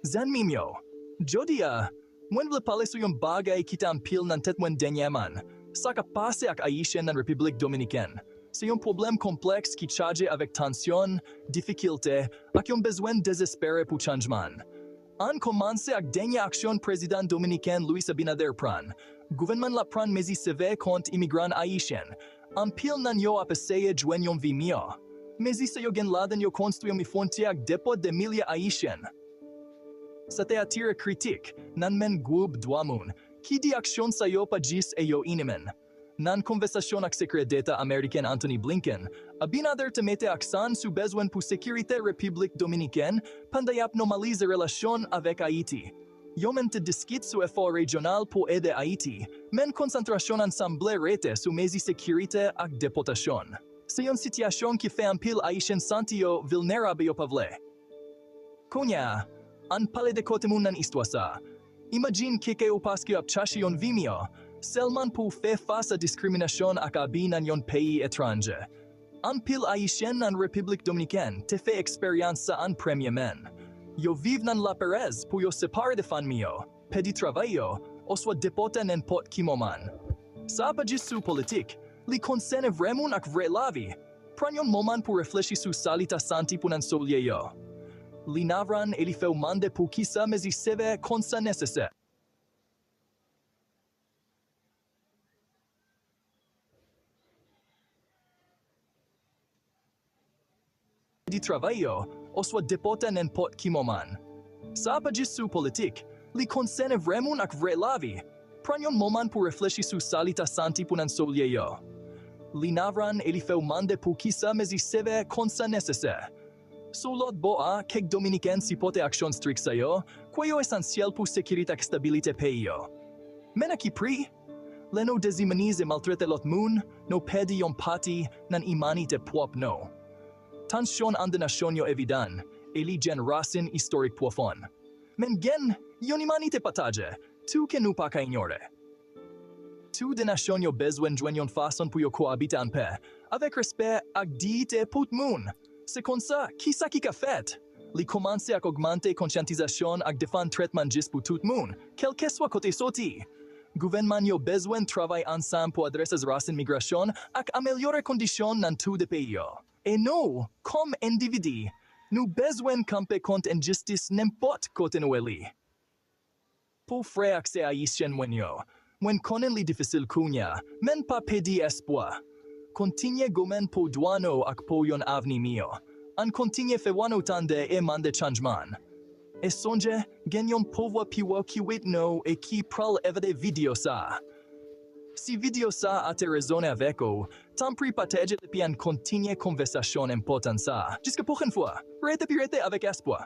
Zanmi myo. Jodia, mwen vlepaleso yung bagay kita ampil ng tetwen denyaman, sa pase ak Ayisyen ng République Dominicaine. Sa yung problem complex ki charge avec tension, difficulté, ak yung besoin désespéré pour changement. An commence ak denya aksyon President Dominicain Luis Abinader pran, gouvernement la pran mezi seve kont imigran Ayisyen, ampil nan yo apeseye jwen yon vimio. Mezi sa yo genladen yo konstruyo mi fonte ak depot de milia Ayisyen. Sa te atira kritik, nan men gub dwamun, ki di aksyon sa yo pa jis e yo inimen. Nan konversasyon ak Sekreteta American Anthony Blinken, Abinader temete aksan su bezwen pu sekirite République Dominicaine pandayap normalize relasyon avec Haiti. Yo men te diskit su effort regional po ede Haiti, men konsentrasyon ensemble rete su mezi sekirite ak deportasyon. Sa yon sityasyon ki fe ampil Ayisyen santiyo vulnerable yo pavle. Konya, an pale de kotemun nan istwasa. Imagine kike upaski ap chashi yon vimio, selman pou fe face a diskriminasyon ak abi nan yon peyi etranje. Ampil Ayisyen nan République Dominicaine te fe eksperyansa an premye men. Yo viv nan la perez pou yo separe de fanmio, pedi travayo, o swa deporta nen pot kimoman. Sa apagis su politik, li konsene vremun ak vre lavi, pran yon moman pou refleshi su salita santi pou nan solyeyo. Li navran e li feu mande pou kisa mezi seve konsa nesese. Di travayo, o swa deporta nen pot kimoman. Sa apagis su politik, li konsene vremun ak vre lavi, pran yon moman pou refleshi su salita santi pou nan solyeyo. Li navran e li feu mande pou kisa mezi seve konsa nesese. Sulot boa keg Dominicain si pote aksyon strik sayo, kwayo esensyal pou sekirit ak stabilite peyo. Mena ki pri, leno dezimanize maltrete lot mun, no pedi yon pati nan imani te puap no. Tansyon an de nasyon yo evidan, e li gen rasin historik puafon. Men gen, yon imani te pataje, tu ke nu pa ka ignore. Tu de nasyon yo bezwen jwen yon fason pou yo koabite anpe, avec respect ak di te put mun. Se konsa, kisa ki ka fet? Li komanse ak augmente konsyantizasyon ak defan tretman jis pou tout moun, kel keswa kote soti. Gouvernement yo bezwen travay ansam po adresas rasin migrasyon ak ameliore kondisyon nan tu de peyo. E no, kom individi, nu bezwen kampe kont injustice nempot kote nueli. Po fre ak se Ayisyen mwen konen li difisil kunya, men pa pedi espoi. Kontinye gomen po duano ak po yon avni mio. An kontinye fewano tande e mande chanjman. E sonje, gen yon povwa piwa ki wit no e ki pral evade video sa. Si video sa ate rezone aveko, tampri pateje pian kontinye konversasyon important sa. Jiska pochen fwa, rete pirete avec espoi.